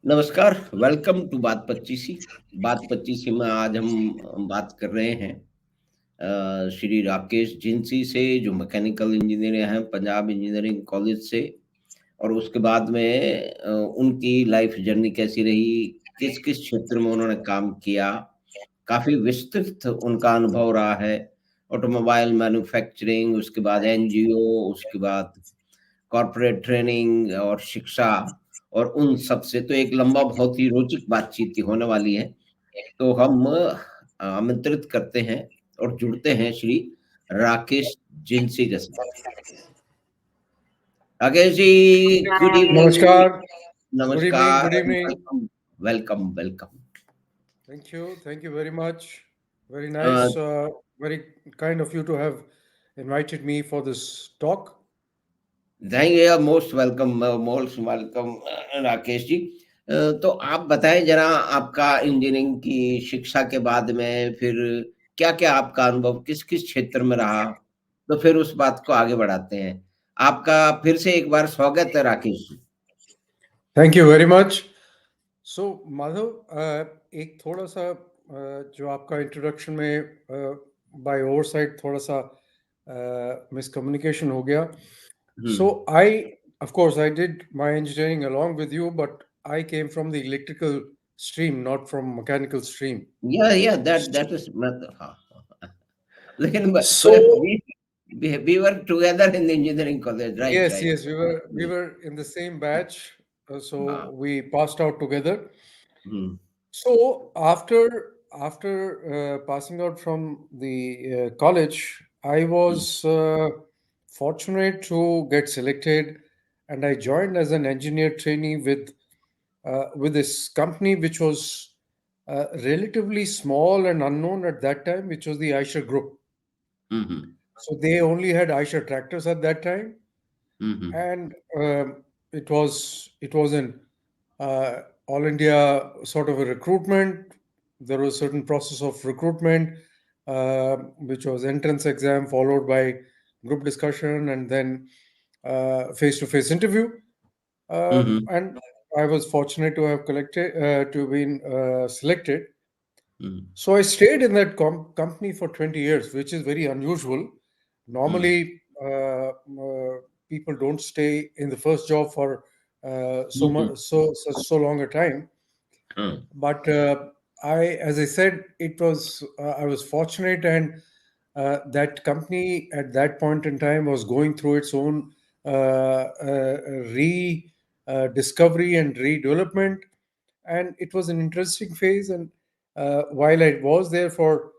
नमस्कार, welcome to बात 25 में आज हम बात कर रहे हैं श्री राकेश जिंसी से, जो मैकेनिकल इंजीनियर हैं पंजाब इंजीनियरिंग कॉलेज से। और उसके बाद में उनकी लाइफ जर्नी कैसी रही, किस किस क्षेत्र में उन्होंने काम किया, काफी विस्तृत उनका अनुभव रहा है। ऑटोमोबाइल मैन्युफैक्चरिंग, उसके बाद एनजीओ, उसके बाद कॉर्पोरेट ट्रेनिंग और शिक्षा, और उन सब से तो एक लंबा बहुत ही रोचक बातचीत ही होने वाली है। तो हम आमंत्रित करते हैं और जुड़ते हैं श्री राकेश जिंसी के साथ। Rakesh ji, good evening. Namaskar. Good evening. नमस्कार Good and evening. Welcome. Welcome welcome. Thank you. Thank you very much. Very uh, nice. Very kind of you to have invited me for this talk. Thank you, most welcome Rakesh ji. तो आप बताएं जरा, आपका engineering की शिक्षा के बाद में फिर क्या क्या आपका अनुभव किस किस क्षेत्र में रहा, तो फिर उस बात को आगे बढ़ाते हैं। आपका फिर से एक बार स्वागत है Rakesh ji. Thank you very much. So, Madhav, एक थोड़ा सा जो आपका इंट्रोडक्शन में बाय ओवरसाइट थोड़ा सा मिसकम्युनिकेशन हो गया. So of course, I did my engineering along with you, but I came from the electrical stream, not from mechanical stream. या दैट इज हाँ, लेकिन So we were together in engineering college, right yes, right. yes, we were in the same batch, so हाँ। we passed out together. Hmm. So after passing out from the college, I hmm. was fortunate to get selected, and I joined as an engineer trainee with this company, which was relatively small and unknown at that time, which was the Eicher Group. Hmm. So they only had Eicher tractors at that time, hmm. and it was an all India sort of a recruitment. There was a certain process of recruitment, which was entrance exam followed by group discussion and then face-to-face interview. Hmm. And I was fortunate to have collected to been selected. Hmm. So I stayed in that company for 20 years, which is very unusual. Hmm. Normally, people don't stay in the first job for so hmm. much, so long a time. Hmm. But as I said, it was I was fortunate, and that company at that point in time was going through its own re discovery and redevelopment, and it was an interesting phase. And while I was there for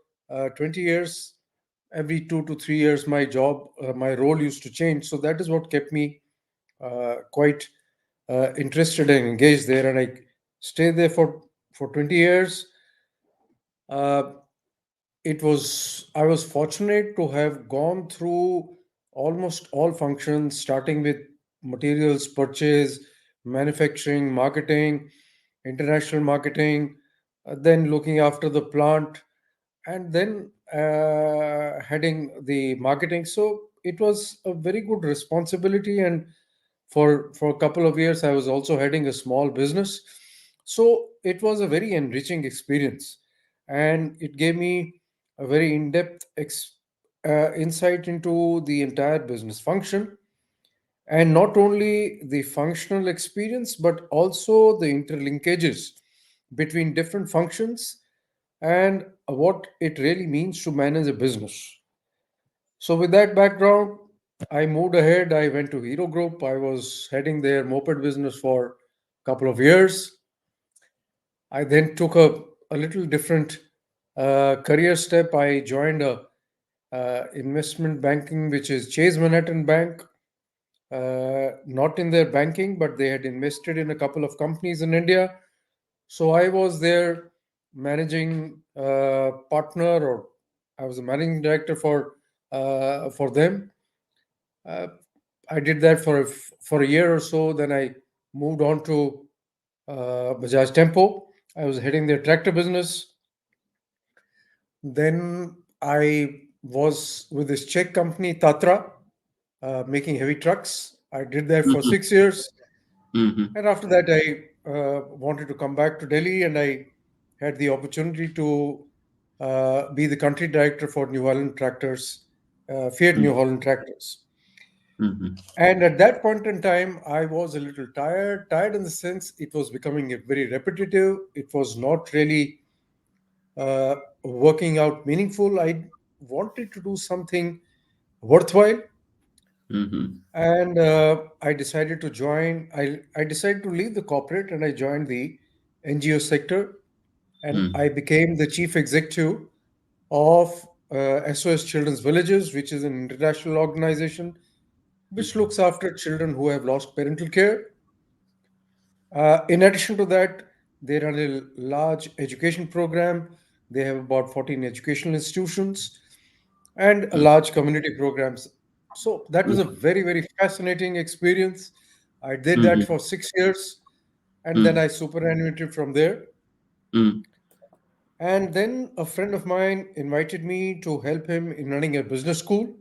20 years, every 2 to 3 years, my role used to change. So that is what kept me quite interested and engaged there, and I stayed there for 20 years. Uh, it was I was fortunate to have gone through almost all functions, starting with materials purchase, manufacturing, marketing, international marketing, then looking after the plant, and then heading the marketing. So it was a very good responsibility, and for a couple of years I was also heading a small business. So it was a very enriching experience, and it gave me a very in-depth insight into the entire business function, and not only the functional experience but also the interlinkages between different functions and what it really means to manage a business. So with that background, I moved ahead. I went to Hero Group. I was heading their moped business for a couple of years. I then took a little different career step. I joined a investment banking, which is Chase Manhattan Bank. Not in their banking, but they had invested in a couple of companies in India. So I was their managing partner, or I was a managing director for them. Uh, I did that for a year or so. Then I moved on to Bajaj Tempo. I was heading their tractor business. Then I was with this Czech company Tatra, making heavy trucks. I did that for hmm. 6 years, hmm. and after that wanted to come back to Delhi, and I had the opportunity to be the country director for New Holland Tractors, Fiat New Holland Tractors. Mm-hmm. And at that point in time, I was a little tired in the sense it was becoming a very repetitive. It was not really working out meaningful. I wanted to do something worthwhile, Mm-hmm. and I decided to join. I decided to leave the corporate, and I joined the NGO sector, and I Mm-hmm. became the chief executive of SOS Children's Villages, which is an international organization which looks after children who have lost parental care. In addition to that, they run a large education program. They have about 14 educational institutions and a large community programs. So that was a very, very fascinating experience. I did that Mm-hmm. for 6 years, and then Mm-hmm. I superannuated from there. And then a friend of mine invited me to help him in running a business school.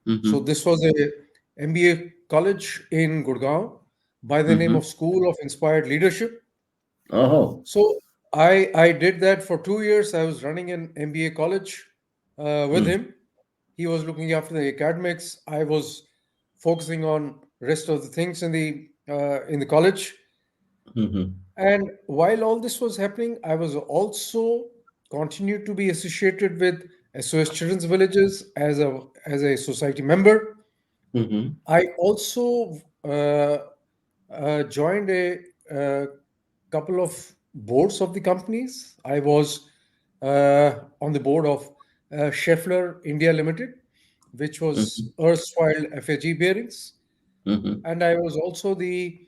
So Mm-hmm. this was a MBA college in Gurgaon by the name Mm-hmm. of School of Inspired Leadership. Oh. So I did that for 2 years. I was running an MBA college with Mm-hmm. him. He was looking after the academics. I was focusing on rest of the things in the college. Mm-hmm. And while all this was happening, I was also continued to be associated with SOS Children's Villages as a society member. Mm-hmm. I also joined a couple of boards of the companies. I was on the board of Scheffler India Limited, which was Mm-hmm. erstwhile FAG Bearings, Mm-hmm. and I was also the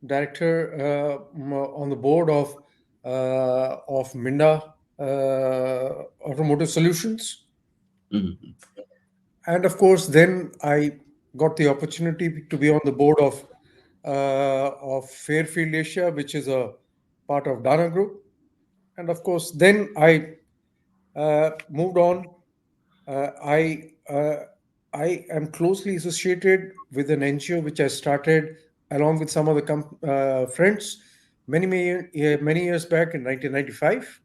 director on the board of Minda Automotive Solutions. Mm-hmm. And of course, then I got the opportunity to be on the board of Fairfield Asia, which is a part of Dana Group. And of course, then I moved on. I am closely associated with an NGO which I started along with some other friends many years back in 1995,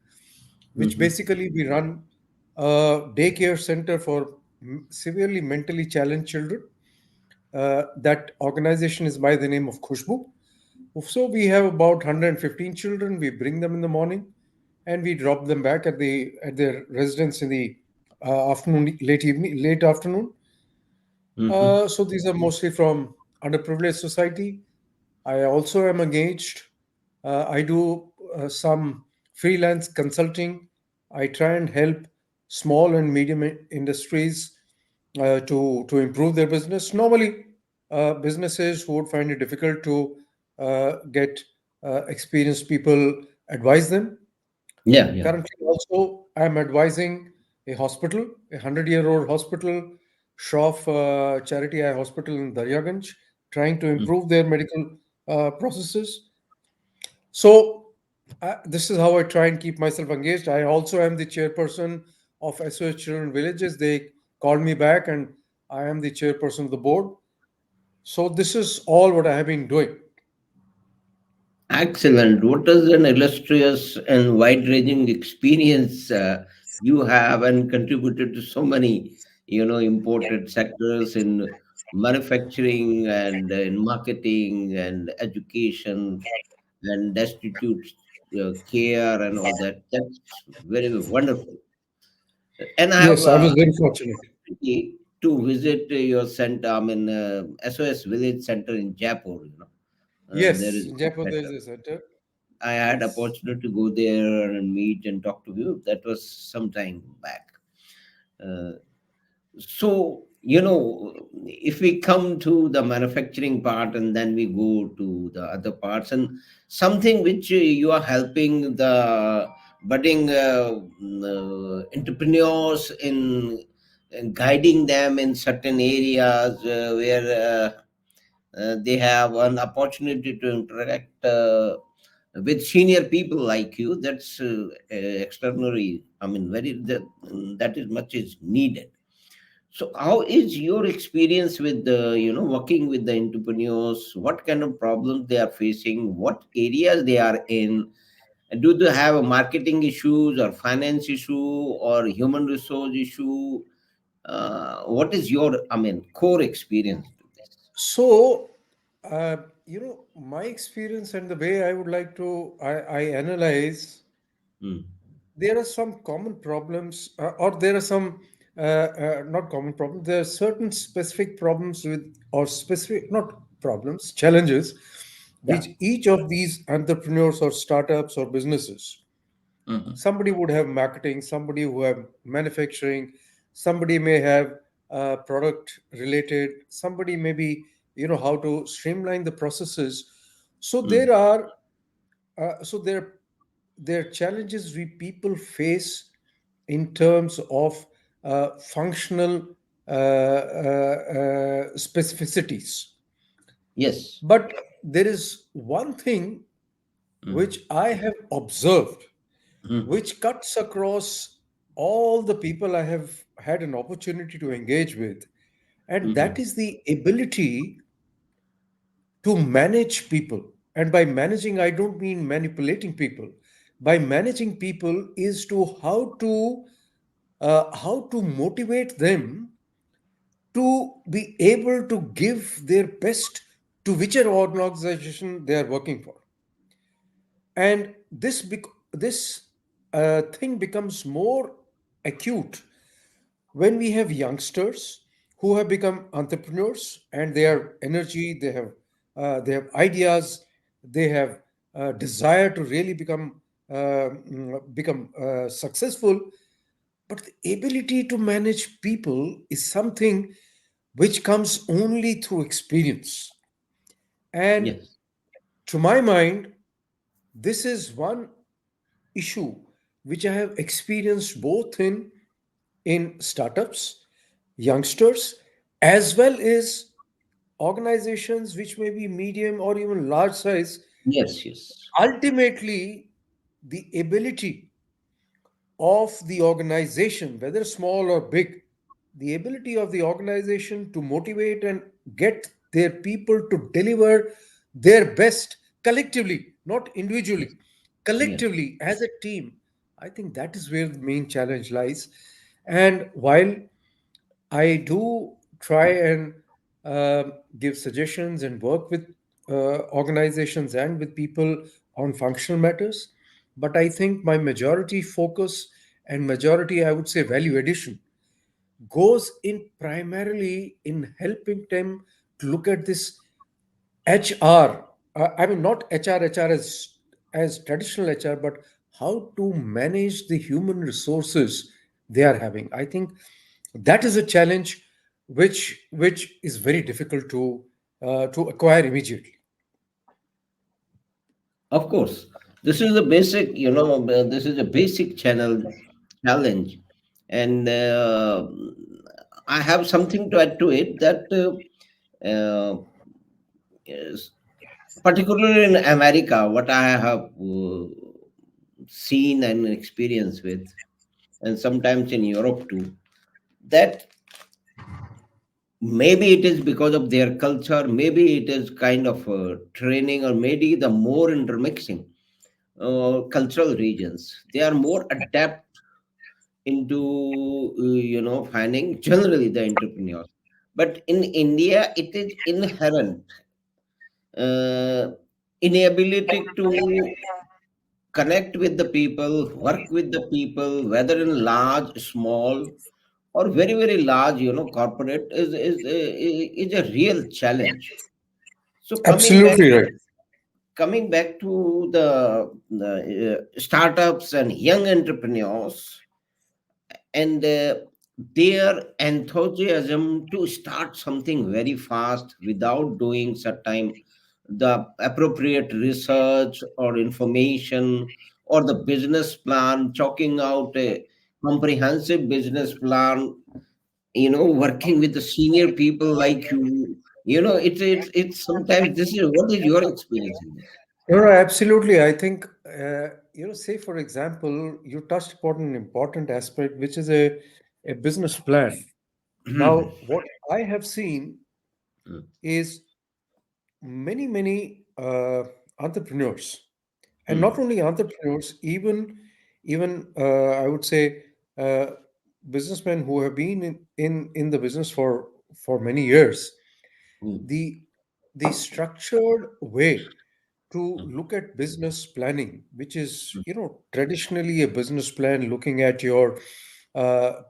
which Mm-hmm. basically we run a daycare center for severely mentally challenged children. That organization is by the name of Khushbu. So we have about 115 children. We bring them in the morning, and we drop them back at their residence in the late afternoon. Mm-hmm. So these are mostly from underprivileged society. I also am engaged. I do some freelance consulting. I try and help small and medium industries to improve their business. Normally, businesses who would find it difficult to get experienced people advise them. Yeah. Yeah. Currently, also, I'm advising a hospital, a 100-year-old hospital, Shroff Charity Eye Hospital in Daryaganj, trying to improve their medical processes. So, this is how I try and keep myself engaged. I also am the chairperson of SOS Children Villages. They called me back, and I am the chairperson of the board. So, this is all what I have been doing. Excellent. What is an illustrious and wide-ranging experience you have and contributed to so many, important sectors in manufacturing and in marketing and education and destitute care and all that. That's very wonderful. And I have Yes, I was very fortunate. opportunity to visit your center, I mean, SOS Village Center in Jaipur. There Yes, is in a Jaipur there is center. a center. I had Yes. opportunity to go there and meet and talk to you. That was some time back. Uh, if we come to the manufacturing part and then we go to the other parts and something which you are helping the budding entrepreneurs in guiding them in certain areas where they have an opportunity to interact with senior people like you. That's extraordinary. I mean, that is much is needed. So how is your experience with the, working with the entrepreneurs? What kind of problems they are facing? What areas they are in? Do they have a marketing issues or finance issue or human resource issue? What is your, core experience to this? So, my experience and the way I would like to I analyze, Mm, there are some common problems, or there are some not common problems. There are certain specific problems with, or specific, not problems, challenges, yeah. which each of these entrepreneurs or startups or businesses, Mhm, somebody would have marketing, somebody who have manufacturing, somebody may have product related, somebody may be, how to streamline the processes. So mm. there are so there are challenges we people face in terms of functional specificities. Yes. But there is one thing Mm, which I have observed, mm, which cuts across all the people I have had an opportunity to engage with. And that mhm. is the ability to manage people. And by managing, I don't mean manipulating people. By managing people is to how to motivate them to be able to give their best to whichever organization they are working for. And this thing becomes more acute when we have youngsters who have become entrepreneurs, and they have energy, they have ideas, they have desire to really become successful. But the ability to manage people is something which comes only through experience. And Yes. to my mind, this is one issue which I have experienced both in startups, youngsters, as well as organizations which may be medium or even large size. Yes. Yes. Ultimately, the ability of the organization, whether small or big, the ability of the organization to motivate and get their people to deliver their best collectively, not individually, Yes. Yes. collectively as a team. I think that is where the main challenge lies. And while I do try and give suggestions and work with organizations and with people on functional matters. But I think my majority focus and majority, I would say, value addition goes in primarily in helping them to look at this HR. I mean, not HR as traditional HR, but how to manage the human resources they are having. I think that is a challenge which is very difficult to acquire immediately. Of course, this is a basic, this is a basic challenge, and I have something to add to it that yes, particularly in America, what I have seen and experienced with, and sometimes in Europe too, that maybe it is because of their culture, maybe it is kind of training, or maybe the more intermixing cultural regions, they are more adept into finding generally the entrepreneurs. But in India, it is inherent uh, inability to connect with the people, work with the people, whether in large, small, or very very large, corporate, is a real challenge. So Absolutely right. coming back to the startups and young entrepreneurs, and their enthusiasm to start something very fast without doing certain the appropriate research or information, or the business plan, chalking out a comprehensive business plan, working with the senior people like you. It's sometimes this is what is your experience in this? Absolutely. I think, say for example, you touched upon an important aspect, which is a business plan. Now, what I have seen is many entrepreneurs, and not only entrepreneurs, even I would say uh, businessmen who have been in the business for many years. The the structured way to look at business planning, which is, traditionally a business plan, looking at your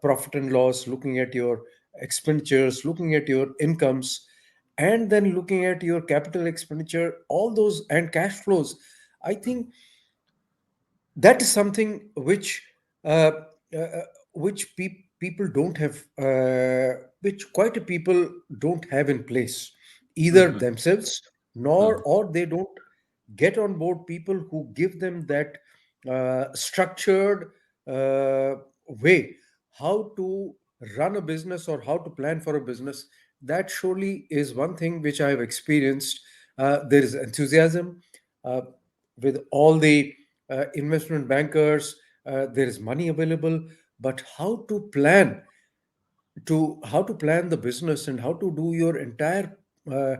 profit and loss, looking at your expenditures, looking at your incomes, and then looking at your capital expenditure, all those, and cash flows. I think that is something uh, uh, which people don't have, which quite a people don't have in place, either themselves, nor or they don't get on board people who give them that structured uh, way how to run a business or how to plan for a business. That surely is one thing which I have experienced. There is enthusiasm uh, with all the investment bankers. There is money available, but how to plan the business and how to do your entire uh,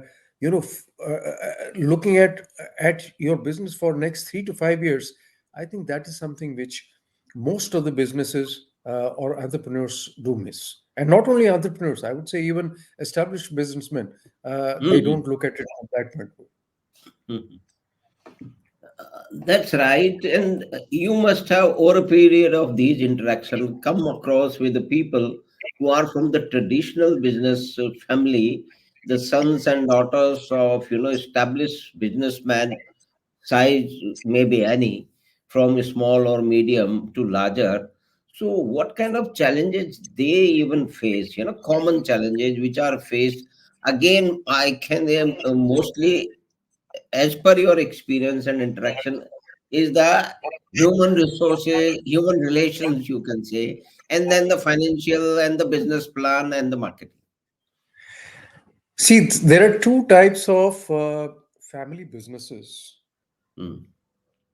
looking at your business for next 3 to 5 years. I think that is something which most of the businesses or entrepreneurs do miss. And not only entrepreneurs, I would say even established businessmen, they don't look at it from that point of That's right. And you must have, over a period of these interactions, come across with the people who are from the traditional business family, the sons and daughters of, established businessmen, size maybe any, from small or medium to larger. So what kind of challenges they even face, common challenges which are faced? Again, I can mostly, as per your experience and interaction, is the human resources, human relations, you can say, and then the financial and the business plan and the marketing. See, there are two types of family businesses, Mm,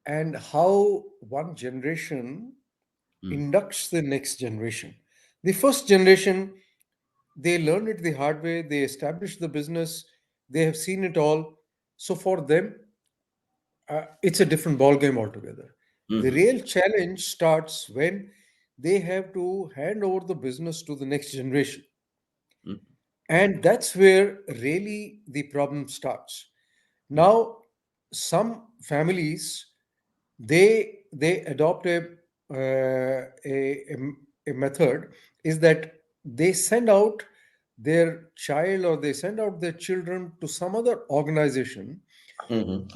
and how one generation mm, inducts the next generation. The first generation, they learn it the hard way, they establish the business, they have seen it all. So for them, it's a different ball game altogether. The mhm, real challenge starts when they have to hand over the business to the next generation. mm, And that's where really the problem starts. Now, some families, they adopt a method, is that they send out their child or they send out their children to some other organization mhm,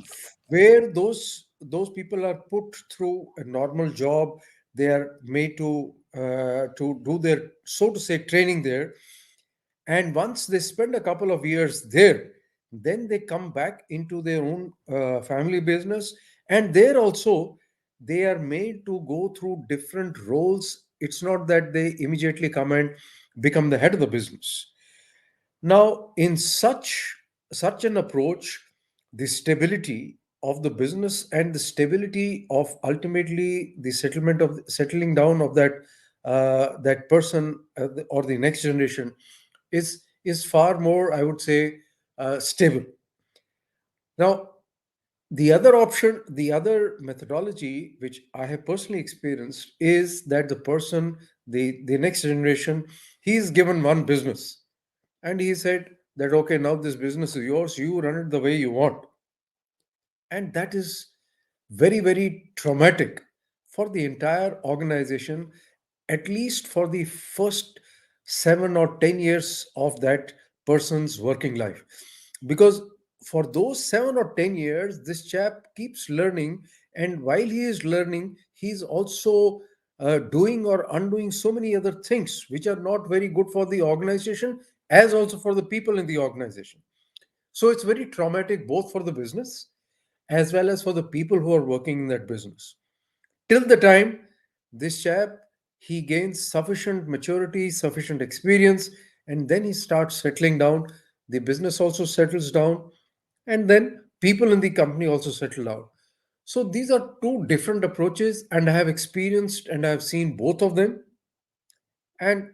where those people are put through a normal job. They are made to do their, so to say, training there, and once they spend a couple of years there, then they come back into their own family business, and there also they are made to go through different roles. It's not that they immediately come and become the head of the business. Now, in such an approach, the stability of the business and the stability of ultimately the settling down of that person, or the next generation, is far more, I would say, stable. Now, the other option, the other methodology, which I have personally experienced, is that the person, the next generation, he is given one business, and he said that, okay, now this business is yours, you run it the way you want. And that is very traumatic for the entire organization, at least for the first 7 or 10 years of that person's working life. Because for those 7 or 10 years, this chap keeps learning, and while he is learning, he's also doing or undoing so many other things which are not very good for the organization, as also for the people in the organization. So it's very traumatic both for the business as well as for the people who are working in that business. Till the time this chap, he gains sufficient maturity, sufficient experience, and then he starts settling down. The business also settles down, and then people in the company also settle down. So these are two different approaches, and I have experienced and I have seen both of them. And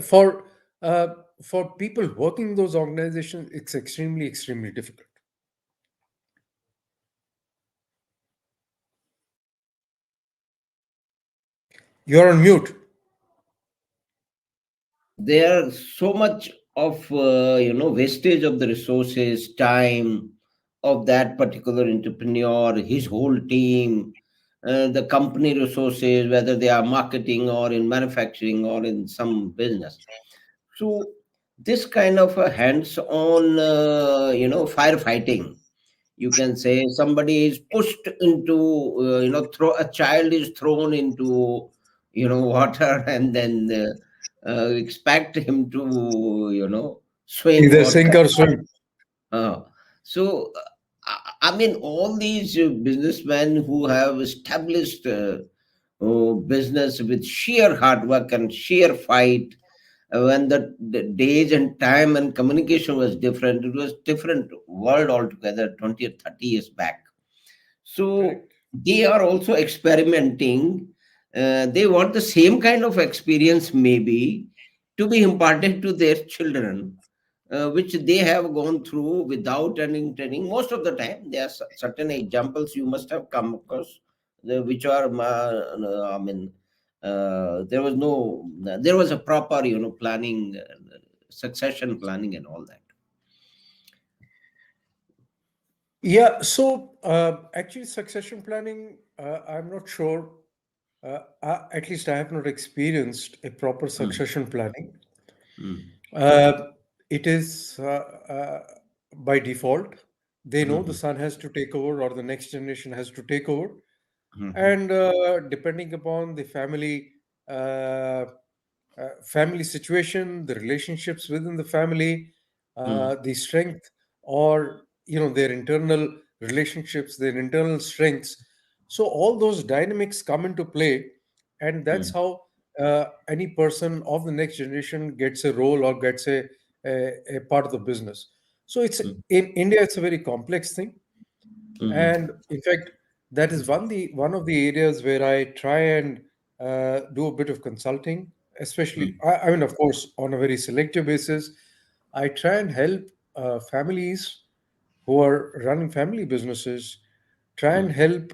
for Uh, for people working in those organizations, it's extremely difficult. You're on mute. There so much of wastage of the resources, time of that particular entrepreneur, his whole team, the company resources, whether they are marketing or in manufacturing or in some business. So this kind of a hands-on firefighting, you can say, somebody is pushed into, throw a child is thrown into water, and then expect him to swing Either or sink or swim. uh, so I mean, all these businessmen who have established business with sheer hard work and sheer fight, when the days and time and communication was different, it was different world altogether, 20 or 30 years back. So Correct. they are also experimenting. They want the same kind of experience, maybe, to be imparted to their children, which they have gone through without any training. Most of the time, there are certain examples you must have come across, which are, I mean, there was a proper, planning, succession planning, and all that. Yeah, so actually, succession planning, I'm not sure. At least I have not experienced a proper Mm, succession planning. mm, Uh, it is by default. They know the mhm, son has to take over or the next generation has to take over. mhm, And depending upon the uh, family situation, the relationships within the family, mm, the strength or their internal relationships, their internal strengths. So all those dynamics come into play, and that's mm, how any person of the next generation gets a role or gets a part of the business. So it's mm, in India, it's a very complex thing, mhm, and in fact, that is one of the areas where I try and do a bit of consulting, especially, mm, I mean, of course, on a very selective basis. I try and help families who are running family businesses, try and mm, help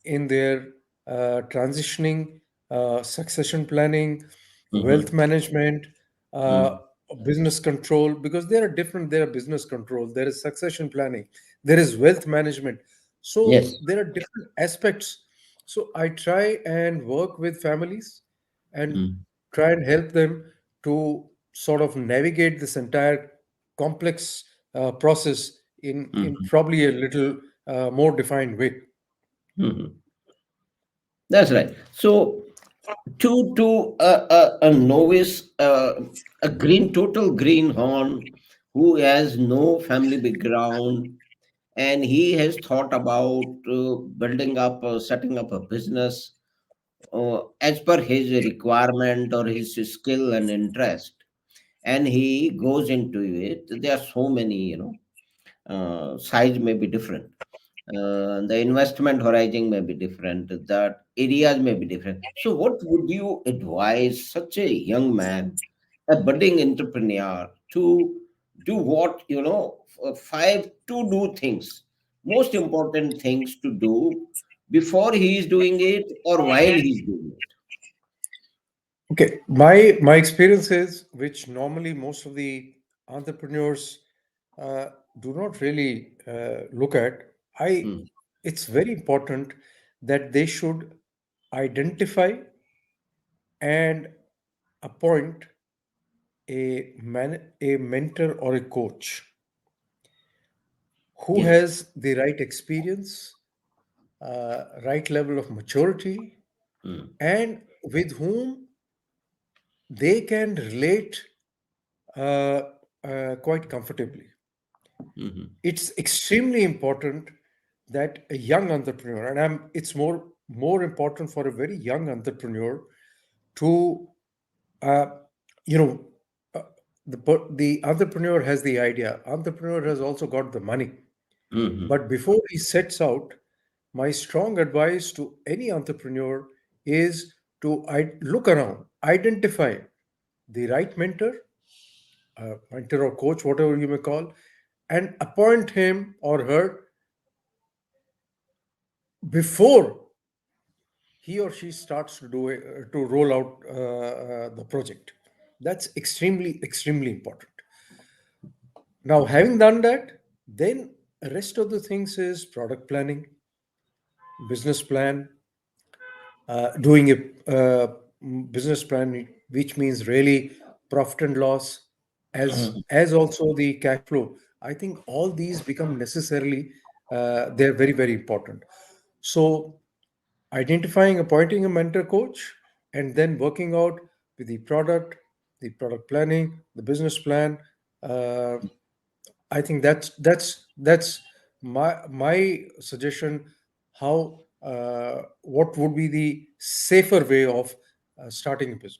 in their transitioning, succession planning, wealth mhm, management, uh, mm. business control, because there are different, there are business control, there is succession planning, there is wealth management. So Yes. there are different aspects. So I try and work with families and Mm, try and help them to sort of navigate this entire complex process in mhm, probably a little more defined way. mhm. That's right. So to a novice, a total greenhorn who has no family background, and he has thought about building up, setting up a business as per his requirement or his skill and interest, and he goes into it. There are so many, size may be different, the investment horizon may be different, that areas may be different. So what would you advise such a young man, a budding entrepreneur, to do? What, five to do things, most important things to do, before he is doing it or while he's doing it? Okay, my experience is, which normally most of the entrepreneurs uh, do not really look at. I Mm, It's very important that they should identify and appoint a mentor or a coach who yes. has the right experience, right level of maturity, Mm, and with whom they can relate uh, quite comfortably. mhm, It's extremely important that a young entrepreneur, and it's more important for a very young entrepreneur to, uh, you know, uh, the entrepreneur has the idea. Entrepreneur has also got the money. mhm, But before he sets out, my strong advice to any entrepreneur is to look around, identify the right mentor, mentor or coach, whatever you may call, and appoint him or her before he or she starts to do to roll out the project. That's extremely important. Now, having done that, then the rest of the things is product planning, business plan, doing a business plan, which means really profit and loss, as also the cash flow. I think all these become necessarily they're very important. So identifying, appointing a mentor coach, and then working out with the product planning, the business plan. Uh, I think that's my suggestion. How what would be the safer way of starting a business?